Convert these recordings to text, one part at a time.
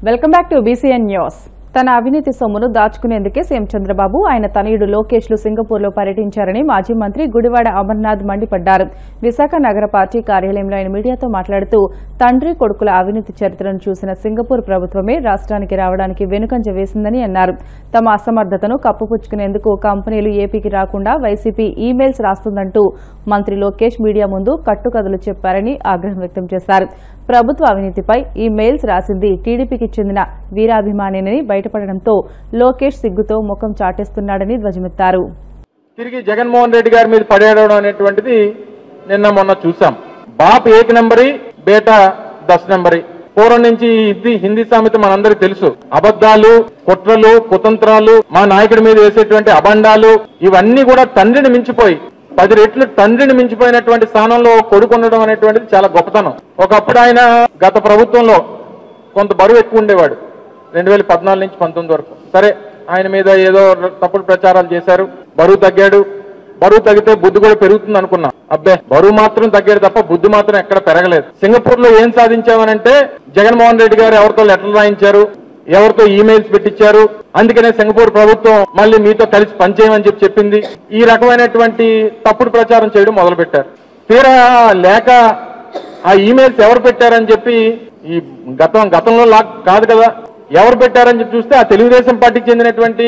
Welcome back to BCN news. తన అవినీతి సొమ్మును దాచుకునేందుకే సీఎం చంద్రబాబు ఆయన తనయుడు లోకేష్లు సింగపూర్లో పర్యటించారని మాజీ మంత్రి గుడివాడ అమర్నాథ్ మండిపడ్డారు. విశాఖ నగర పార్టీ కార్యాలయంలో ఆయన మీడియాతో మాట్లాడుతూ తండ్రి కొడుకుల అవినీతి చరిత్రను చూసిన సింగపూర్ ప్రభుత్వమే రాష్ట్రానికి రావడానికి వెనుకంజ వేసిందని అన్నారు. తమ అసమర్థతను కప్పుపుచ్చుకునేందుకు కంపెనీలు ఏపీకి రాకుండా వైసీపీ ఈమెయిల్స్ రాస్తుందంటూ మంత్రి లోకేష్ మీడియా ముందు కట్టుకథలు చెప్పారని ఆగ్రహం వ్యక్తం చేశారు. ప్రభుత్వ అవినీతిపై ఈ మెయిల్స్ రాసింది టీడీపీకి చెందిన వీరాభిమానిని బయటపడడంతో లోకేష్ సిగ్గుతో ముఖం చాటేస్తున్నాడని ధ్వజమెత్తారు. తిరిగి జగన్మోహన్ రెడ్డి గారి మీద పడేయడం అనేటువంటిది నిన్న మొన్న చూసాం. బాప్ 1 నంబరి బేటా 10 నంబరి. పూర్వం నుంచి ఇది హిందీ సామెత మనందరికీ తెలుసు. అబద్ధాలు, కుట్రలు, కుతంత్రాలు, మా నాయకుడి మీద వేసేటువంటి అబండాలు ఇవన్నీ కూడా తండ్రిని మించిపోయి 10 రెట్లు తండ్రిని మించిపోయినటువంటి స్థానంలో కొడుకుండడం అనేటువంటిది చాలా గొప్పతనం. ఒకప్పుడు ఆయన గత ప్రభుత్వంలో కొంత బరువు ఎక్కువ ఉండేవాడు 2014 నుంచి 19 వరకు. సరే, ఆయన మీద ఏదో తప్పుడు ప్రచారాలు చేశారు, బరువు తగ్గాడు. బరువు తగ్గితే బుద్ధి కూడా పెరుగుతుంది అనుకున్నాం. అబ్బే, బరువు మాత్రం తగ్గాడు తప్ప బుద్ధి మాత్రం ఎక్కడ పెరగలేదు. సింగపూర్ లో ఏం సాధించామనంటే జగన్మోహన్ రెడ్డి గారు ఎవరితో లెటర్లు రాయించారు, ఎవరితో ఈమెయిల్స్ పెట్టించారు. అందుకనే సింగపూర్ ప్రభుత్వం మళ్ళీ మీతో కలిసి పనిచేయమని చెప్పింది. ఈ రకమైనటువంటి తప్పుడు ప్రచారం చేయడం మొదలు పెట్టారు. తీరా లేక ఆ ఈమెయిల్స్ ఎవరు పెట్టారని చెప్పి ఈ గతంలో కాదు కదా, ఎవరు పెట్టారని చెప్పి చూస్తే ఆ తెలుగుదేశం పార్టీకి చెందినటువంటి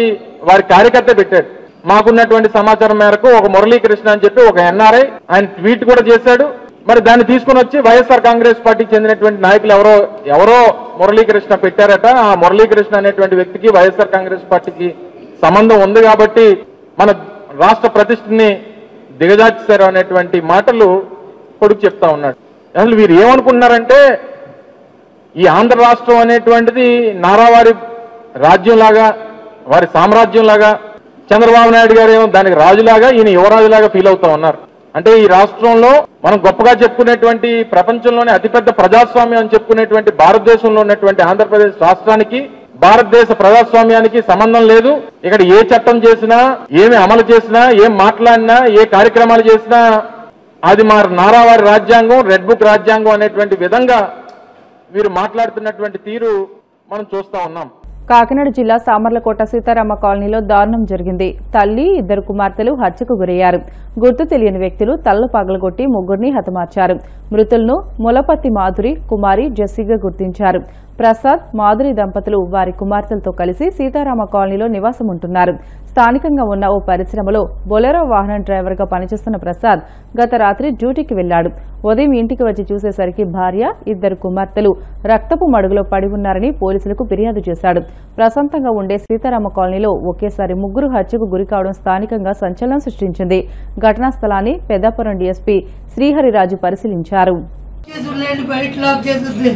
వారి కార్యకర్త పెట్టాడు. మాకున్నటువంటి సమాచారం మేరకు ఒక మురళీకృష్ణ అని చెప్పి ఒక ఎన్ఆర్ఐ ఆయన ట్వీట్ కూడా చేశాడు. మరి దాన్ని తీసుకుని వచ్చి వైఎస్ఆర్ కాంగ్రెస్ పార్టీకి చెందినటువంటి నాయకులు ఎవరో మురళీకృష్ణ పెట్టారట. ఆ మురళీకృష్ణ అనేటువంటి వ్యక్తికి వైఎస్ఆర్ కాంగ్రెస్ పార్టీకి సంబంధం ఉంది కాబట్టి మన రాష్ట్ర ప్రతిష్టని దిగజార్చారు అనేటువంటి మాటలు కొడుకు చెప్తా ఉన్నాడు. అసలు వీరు ఏమనుకుంటున్నారంటే ఈ ఆంధ్ర రాష్ట్రం అనేటువంటిది నారావారి రాజ్యంలాగా, వారి సామ్రాజ్యంలాగా, చంద్రబాబు నాయుడు గారు ఏమో దానికి రాజులాగా, ఈయన యువరాజులాగా ఫీల్ అవుతా ఉన్నారు. అంటే ఈ రాష్ట్రంలో మనం గొప్పగా చెప్పుకునేటువంటి ప్రపంచంలోనే అతిపెద్ద ప్రజాస్వామ్యం అని చెప్పుకునేటువంటి భారతదేశంలో ఉన్నటువంటి ఆంధ్రప్రదేశ్ రాష్ట్రానికి భారతదేశ ప్రజాస్వామ్యానికి సంబంధం లేదు. ఇక్కడ ఏ చట్టం చేసినా, ఏమి అమలు చేసినా, ఏం మాట్లాడినా, ఏ కార్యక్రమాలు చేసినా అది మా నారావారి రాజ్యాంగం, రెడ్ బుక్ రాజ్యాంగం అనేటువంటి విధంగా వీరు మాట్లాడుతున్నటువంటి తీరు మనం చూస్తా ఉన్నాం. కాకినాడ జిల్లా సామర్లకోట సీతారామ కాలనీలో దారుణం జరిగింది. తల్లి, 2 కుమార్తెలు హత్యకు గురయ్యారు. గుర్తు తెలియని వ్యక్తులు తలలు పగలగొట్టి 3 హతమార్చారు. మృతులను ములపత్తి మాధురి, కుమారి జెస్సీగా గుర్తించారు. ప్రసాద్, మాధురి దంపతులు వారి కుమార్తెలతో కలిసి సీతారామ కాలనీలో నివాసం ఉంటున్నారు. స్థానికంగా ఉన్న ఓ పరిశ్రమలో బొలెరో వాహనం డ్రైవర్గా పనిచేస్తున్న ప్రసాద్ గత రాత్రి డ్యూటీకి వెళ్లాడు. ఉదయం ఇంటికి వచ్చి చూసేసరికి భార్య, 2 కుమార్తెలు రక్తపు మడుగులో పడి ఉన్నారని పోలీసులకు ఫిర్యాదు చేశాడు. ప్రశాంతంగా ఉండే సీతారామ కాలనీలో ఒకేసారి 3 హత్యకు గురికావడం స్థానికంగా సంచలనం సృష్టించింది. ఘటనా స్థలాన్ని పెద్దాపురం డీఎస్పీ శ్రీహరిరాజు పరిశీలించారు. బయట లాక్ చేస్తుంది,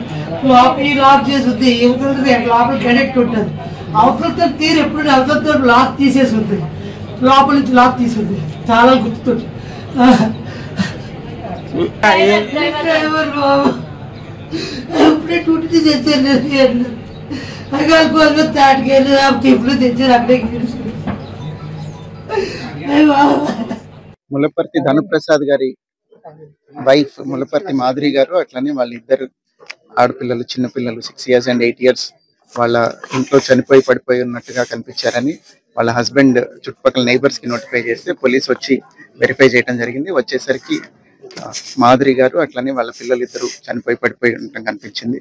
లాక్ చేస్తుంది, ఏముంటుంది లోపల కనెక్ట్ ఉంటుంది. అవతలతో తీరు ఎప్పుడు అవతలతో లాక్ తీసేసి ఉంటుంది, లోపల నుంచి లాక్ తీసుకుంది. చాలా గుర్తుంది. డ్రైవర్ బాబు ఎప్పుడే డ్యూటీ తెచ్చారు, అగాలి తాటికెళ్ళి ఎప్పుడు తెచ్చారు అక్కడే. ములపర్తి ధనుప్రసాద్ గారి వైఫ్ ములపర్తి మాధురి గారు, అట్లనే వాళ్ళ 2 ఆడపిల్లలు, చిన్నపిల్లలు 6 years and 8 years వాళ్ళ ఇంట్లో చనిపోయి పడిపోయి ఉన్నట్టుగా కనిపించారని వాళ్ళ హస్బెండ్ చుట్టుపక్కల నైబర్స్ కి నోటిఫై చేస్తే పోలీస్ వచ్చి వెరిఫై చేయడం జరిగింది. వచ్చేసరికి మాధురి గారు అట్లనే వాళ్ళ పిల్లలు 2 చనిపోయి పడిపోయి ఉండటం కనిపించింది.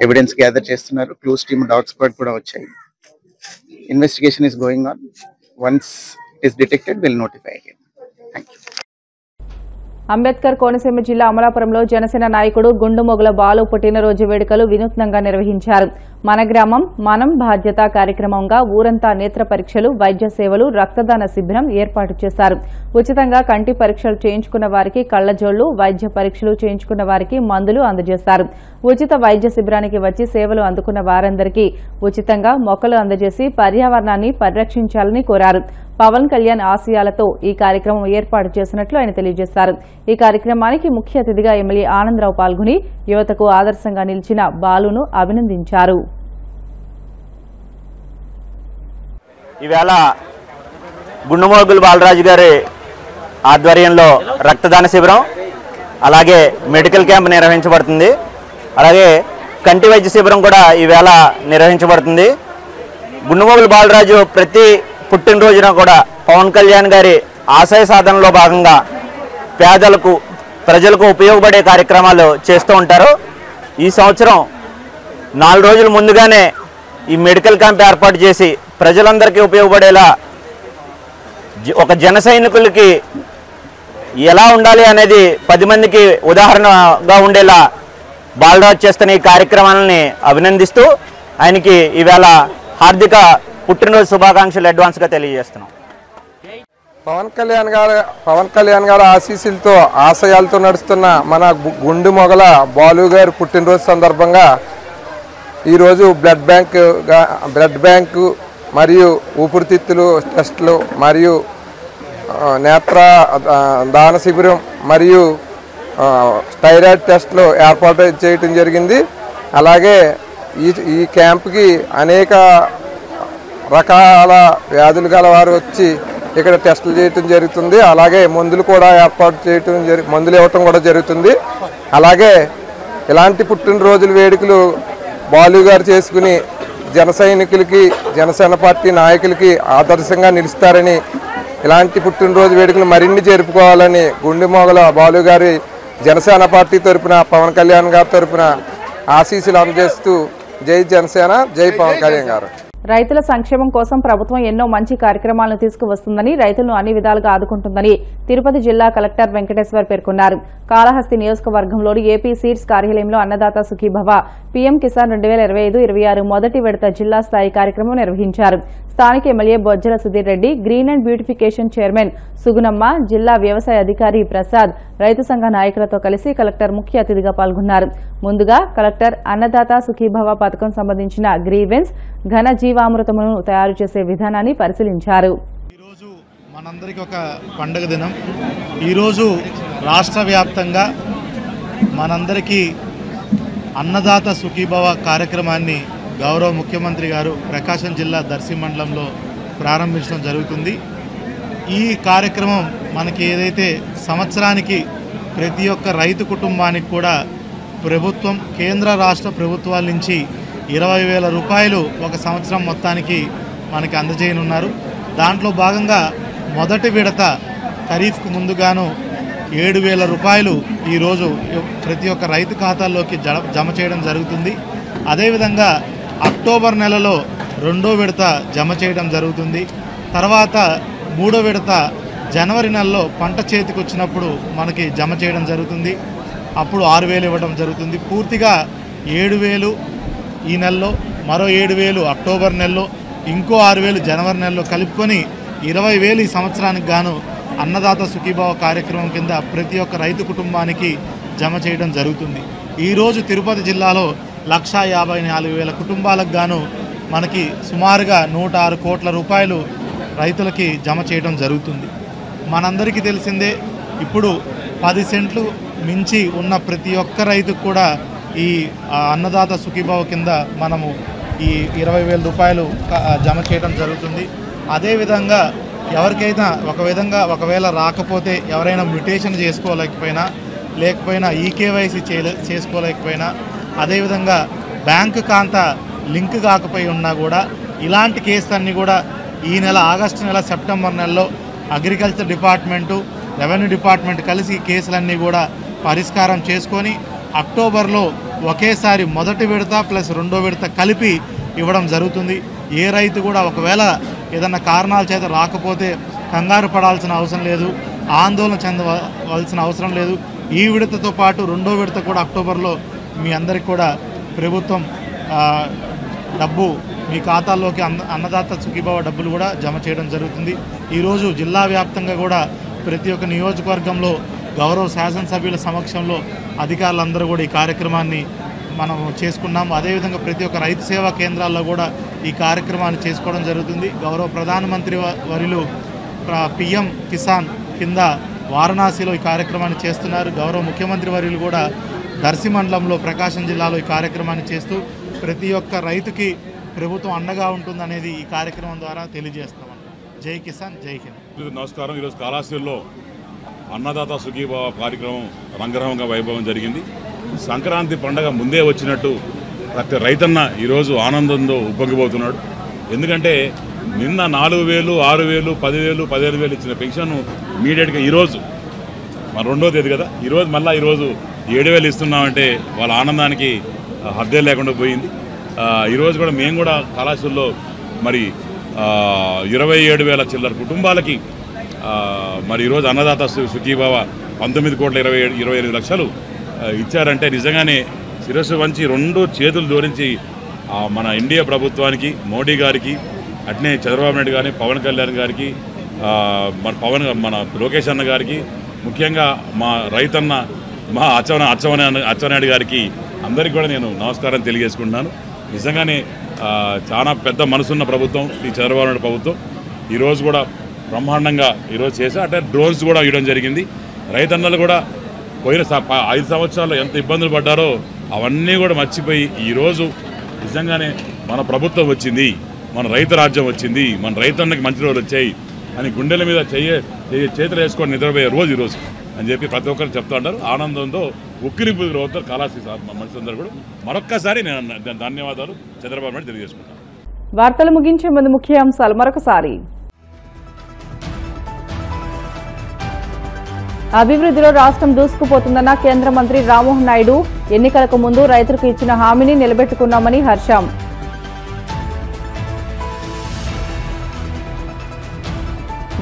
ఎవిడెన్స్ గ్యాదర్ చేస్తున్నారు. క్లూస్ టీమ్, డాగ్ స్క్వాడ్ కూడా వచ్చాయి. Investigation is going on. Once it is detected will notify again. Thank you. Ambedkar Konaseema జిల్లా అమలాపురంలో జనసేన నాయకుడు గుండుమొగుల బాలు పుట్టినరోజు వేడుకలు వినూత్నంగా నిర్వహించారు. మన గ్రామం మనం బాధ్యత కార్యక్రమంగా ఊరంతా నేత్ర పరీక్షలు, వైద్య సేవలు, రక్తదాన శిబిరం ఏర్పాటు చేశారు. ఉచితంగా కంటి పరీక్షలు చేయించుకున్న వారికి కళ్లజోళ్లు, వైద్య పరీక్షలు చేయించుకున్న వారికి మందులు అందజేశారు. ఉచిత వైద్య శిబిరానికి వచ్చి సేవలు అందుకున్న వారందరికీ ఉచితంగా మొక్కలు అందజేసి పర్యావరణాన్ని పరిరక్షించాలని కోరారు. పవన్ కళ్యాణ్ ఆశయాలతో ఈ కార్యక్రమం ఏర్పాటు చేసినట్లు ఆయన తెలియజేశారు. ఈ కార్యక్రమానికి ముఖ్య అతిథిగా ఎమ్మెల్యే ఆనందరావు పాల్గొని యువతకు ఆదర్శంగా నిలిచిన బాలును అభినందించారు. ఈవేళ గుండుమోగుల బాలరాజు గారి ఆధ్వర్యంలో రక్తదాన శిబిరం, అలాగే మెడికల్ క్యాంప్ నిర్వహించబడుతుంది. అలాగే కంటి వైద్య శిబిరం కూడా ఈవేళ నిర్వహించబడుతుంది. గుండుమోగుల బాలరాజు ప్రతి పుట్టినరోజున కూడా పవన్ కళ్యాణ్ గారి ఆశయ సాధనలో భాగంగా పేదలకు ప్రజలకు ఉపయోగపడే కార్యక్రమాలు చేస్తూ ఉంటారు. ఈ సంవత్సరం 4 రోజుల ముందుగానే ఈ మెడికల్ క్యాంప్ ఏర్పాటు చేసి ప్రజలందరికీ ఉపయోగపడేలా ఒక జన సైనికులకి ఎలా ఉండాలి అనేది 10 మందికి ఉదాహరణగా ఉండేలా బాలరాజు చేస్తున్న ఈ కార్యక్రమాలని అభినందిస్తూ ఆయనకి ఈవేళ హార్దిక పుట్టినరోజు శుభాకాంక్షలు అడ్వాన్స్గా తెలియజేస్తున్నాం. పవన్ కళ్యాణ్ గారి ఆశీస్సులతో ఆశయాలతో నడుస్తున్న మన గుండుమొగల బాలు గారి పుట్టినరోజు సందర్భంగా ఈరోజు బ్లడ్ బ్యాంకు మరియు ఊపిరితిత్తులు టెస్టులు మరియు నేత్ర దాన శిబిరం మరియు థైరాయిడ్ టెస్టులు ఏర్పాటు చేయటం జరిగింది. అలాగే ఈ క్యాంప్కి అనేక రకాల వ్యాధులు గల వారు వచ్చి ఇక్కడ టెస్టులు చేయటం జరుగుతుంది. అలాగే మందులు కూడా ఏర్పాటు చేయటం మందులు ఇవ్వటం కూడా జరుగుతుంది. అలాగే ఇలాంటి పుట్టినరోజుల వేడుకలు బాలు గారు చేసుకుని జన సైనికులకి జనసేన పార్టీ నాయకులకి ఆదర్శంగా నిలుస్తారని, ఇలాంటి పుట్టినరోజు వేడుకలు మరిన్ని జరుపుకోవాలని గుండుమోగల బాలు గారి జనసేన పార్టీ తరఫున పవన్ కళ్యాణ్ గారి తరఫున ఆశీస్సులు అందజేస్తూ జై జనసేన, జై పవన్ కళ్యాణ్ గారు. రైతుల సంక్షేమం కోసం ప్రభుత్వం ఎన్నో మంచి కార్యక్రమాలను తీసుకువస్తుందని, రైతులను అన్ని విధాలుగా ఆదుకుంటుందని తిరుపతి జిల్లా కలెక్టర్ వెంకటేశ్వర్ పేర్కొన్నారు. కాళహస్తి నియోజకవర్గంలోని ఏపీ సీడ్స్ కార్యాలయంలో అన్నదాత సుఖీభవ పీఎం కిసాన్ 2025-26 మొదటి విడత జిల్లా స్థాయి కార్యక్రమం నిర్వహించారు. స్థానిక MLA Bojjala Sudheer Reddy, green and beautification chairman Sugunamma, జిల్లా వ్యవసాయ అధికారి ప్రసాద్, రైతు సంఘ నాయకులతో కలిసి కలెక్టర్ ముఖ్య అతిథిగా పాల్గొన్నారు. ముందుగా కలెక్టర్ అన్నదాత సుఖీభవ పథకం సంబంధించిన గ్రీవెన్స్, ఘన జీవామృతమును తయారు చేసే విధానాన్ని పరిశీలించారు. ఈరోజు మనందరికీ ఒక పండుగ దినం. ఈరోజు రాష్ట్ర వ్యాప్తంగా మనందరికీ అన్నదాత సుఖీభవ కార్యక్రమాన్ని గౌరవ ముఖ్యమంత్రి గారు ప్రకాశం జిల్లా దర్శి మండలంలో ప్రారంభించడం జరుగుతుంది. ఈ కార్యక్రమం మనకి ఏదైతే సంవత్సరానికి ప్రతి ఒక్క రైతు కుటుంబానికి కూడా ప్రభుత్వం, కేంద్ర రాష్ట్ర ప్రభుత్వాల నుంచి 20,000 రూపాయలు ఒక సంవత్సరం మొత్తానికి మనకి అందజేయనున్నారు. దాంట్లో భాగంగా మొదటి విడత ఖరీఫ్కు ముందుగాను 7,000 రూపాయలు ఈరోజు ప్రతి ఒక్క రైతు ఖాతాల్లోకి జమ చేయడం జరుగుతుంది. అదేవిధంగా అక్టోబర్ నెలలో 2వ విడత జమ చేయడం జరుగుతుంది. తర్వాత 3వ విడత జనవరి నెలలో పంట చేతికి వచ్చినప్పుడు మనకి జమ చేయడం జరుగుతుంది. అప్పుడు 6,000 ఇవ్వడం జరుగుతుంది. పూర్తిగా 7,000 ఈ నెలలో, మరో 7,000 అక్టోబర్ నెలలో, ఇంకో 6,000 జనవరి నెలలో కలుపుకొని 20,000 ఈ సంవత్సరానికి గాను అన్నదాత సుఖీభావ కార్యక్రమం కింద ప్రతి ఒక్క రైతు కుటుంబానికి జమ చేయడం జరుగుతుంది. ఈరోజు తిరుపతి జిల్లాలో 1,54,000 కుటుంబాలకు గాను మనకి సుమారుగా 106 కోట్ల రూపాయలు రైతులకి జమ చేయడం జరుగుతుంది. మనందరికీ తెలిసిందే, ఇప్పుడు 10 సెంట్లు మించి ఉన్న ప్రతి ఒక్క రైతుకు కూడా ఈ అన్నదాత సుఖీభావ కింద మనము ఈ 20,000 రూపాయలు జమ చేయడం జరుగుతుంది. అదేవిధంగా ఎవరికైనా ఒకవేళ రాకపోతే, ఎవరైనా మ్యూటేషన్ లేకపోయినా ఈకేవైసీ చేసుకోలేకపోయినా, అదేవిధంగా బ్యాంకు ఖాతా లింక్ కాకపోయి ఉన్నా కూడా ఇలాంటి కేసులన్నీ కూడా ఈ నెల ఆగస్టు నెల, సెప్టెంబర్ నెలలో అగ్రికల్చర్ డిపార్ట్మెంటు, రెవెన్యూ డిపార్ట్మెంట్ కలిసి కేసులన్నీ కూడా పరిష్కారం చేసుకొని అక్టోబర్లో ఒకేసారి మొదటి విడత ప్లస్ 2వ విడత కలిపి ఇవ్వడం జరుగుతుంది. ఏ రైతు కూడా ఒకవేళ ఏదన్నా కారణాల చేత రాకపోతే కంగారు పడాల్సిన అవసరం లేదు, ఆందోళన చెందవలసిన అవసరం లేదు. ఈ విడతతో పాటు 2వ విడత కూడా అక్టోబర్లో మీ అందరికి కూడా ప్రభుత్వం డబ్బు మీ ఖాతాల్లోకి అన్నదాత సుఖీభావ డబ్బులు కూడా జమ చేయడం జరుగుతుంది. ఈరోజు జిల్లా వ్యాప్తంగా కూడా ప్రతి ఒక్క నియోజకవర్గంలో గౌరవ శాసనసభ్యుల సమక్షంలో అధికారులందరూ కూడా ఈ కార్యక్రమాన్ని మనం చేసుకున్నాము. అదేవిధంగా ప్రతి ఒక్క రైతు సేవా కేంద్రాల్లో కూడా ఈ కార్యక్రమాన్ని చేసుకోవడం జరుగుతుంది. గౌరవ ప్రధానమంత్రి వర్యులు పిఎం కిసాన్ కింద వారణాసిలో ఈ కార్యక్రమాన్ని చేస్తున్నారు. గౌరవ ముఖ్యమంత్రి వర్యులు కూడా దర్శి మండలంలో ప్రకాశం జిల్లాలో ఈ కార్యక్రమాన్ని చేస్తూ ప్రతి ఒక్క రైతుకి ప్రభుత్వం అండగా ఉంటుందనేది ఈ కార్యక్రమం ద్వారా తెలియజేస్తాం. జై కిసాన్, జై హింద్. నమస్కారం. ఈరోజు కాళహస్తిలో అన్నదాత సుఖీభావ కార్యక్రమం రంగరంగ వైభవం జరిగింది. సంక్రాంతి పండగ ముందే వచ్చినట్టు ప్రతి రైతన్న ఈరోజు ఆనందంతో ఉప్పొంగిపోతున్నాడు. ఎందుకంటే నిన్న 4,000, 6,000, 10,000, 15,000 ఇచ్చిన పెన్షన్ ఇమీడియట్గా ఈరోజు మన 2వ తేదీ కదా, ఈరోజు 7,000 ఇస్తున్నామంటే వాళ్ళ ఆనందానికి హద్దే లేకుండా పోయింది. ఈరోజు కూడా మేము కూడా కళాశాలలో మరి 27,000 చిల్లర కుటుంబాలకి మరి ఈరోజు అన్నదాత సుఖీభావ 19,27 లక్షలు ఇచ్చారంటే నిజంగానే శిరస్సు వంచి 2 చేతులు జోడించి మన ఇండియా ప్రభుత్వానికి, మోడీ గారికి, అట్నే చంద్రబాబు నాయుడు గారిని, పవన్ కళ్యాణ్ గారికి, మన లోకేష్ అన్న గారికి, ముఖ్యంగా మా రైతన్న మా అచ్చెన్నాయుడు గారికి అందరికీ కూడా నేను నమస్కారం తెలియజేసుకుంటున్నాను. నిజంగానే చాలా పెద్ద మనసున్న ప్రభుత్వం ఈ చంద్రబాబు నాయుడు ప్రభుత్వం. ఈరోజు కూడా బ్రహ్మాండంగా ఈరోజు చేశారు. అంటే డ్రోన్స్ కూడా ఇవ్వడం జరిగింది. రైతన్నలు కూడా పోయిన 5 సంవత్సరాల్లో ఎంత ఇబ్బందులు పడ్డారో అవన్నీ కూడా మర్చిపోయి ఈరోజు నిజంగానే మన ప్రభుత్వం వచ్చింది, మన రైతు రాజ్యం వచ్చింది, మన రైతన్నకి మంచి రోజులు వచ్చాయి అని గుండెల మీద చేతులు వేసుకొని నిద్రపోయే రోజు ఈరోజు అని చెప్పి ప్రతి ఒక్కరు చెప్తూ ఉంటారు. ఆనందంతో ఉక్కిరింపు అవుతారు కళాశాల మనుషులందరూ కూడా. మరొక్కసారి నేను ధన్యవాదాలు చంద్రబాబు నాయుడు తెలియజేసుకుంటాను. వార్తలు ముగించే ముందు ముఖ్యాంశాలు మరొకసారి. అభివృద్ధిలో రాష్ట్రం దూసుకుపోతుందన్న కేంద్ర మంత్రి రామ్మోహన్ నాయుడు. ఎన్నికలకు ముందు రైతులకు ఇచ్చిన హామీని నిలబెట్టుకున్నామని హర్షం.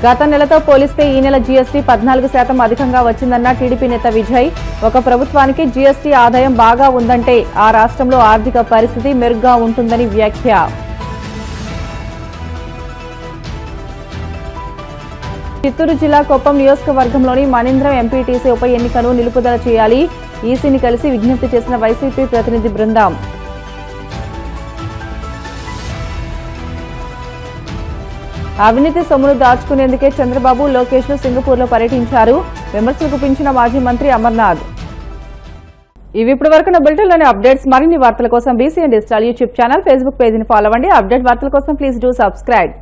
గత నెలతో పోలిస్తే ఈ నెల జీఎస్టీ 14% అధికంగా వచ్చిందన్న టీడీపీ నేత విజయ్. ఒక ప్రభుత్వానికి జీఎస్టీ ఆదాయం బాగా ఉందంటే ఆ రాష్ట్రంలో ఆర్థిక పరిస్థితి మెరుగ్గా ఉంటుందని వ్యాఖ్య. చిత్తూరు జిల్లా కొప్పం నియోజకవర్గంలోని మణీంద్రం ఎంపీటీసీ ఉప ఎన్నికను నిలుపుదల చేయాలి. ఈసీని కలిసి విజ్ఞప్తి చేసిన వైసీపీ ప్రతినిధి బృందం. అవినీతి సొమ్మును దాచుకునేందుకే చంద్రబాబు, లోకేష్ సింగపూర్లో పర్యటించారు. విమర్శలు గుప్పించిన మాజీ మంత్రి అమర్నాథ్. ఇవి ఇప్పటి వరకు బులెటిన్లోని అప్డేట్స్. మరిన్ని వార్తల కోసం BCN digital YouTube channel, Facebook పేజీని ఫాలో అవ్వండి. అప్డేట్ వార్తల కోసం ప్లీజ్ డూ సబ్స్క్రైబ్.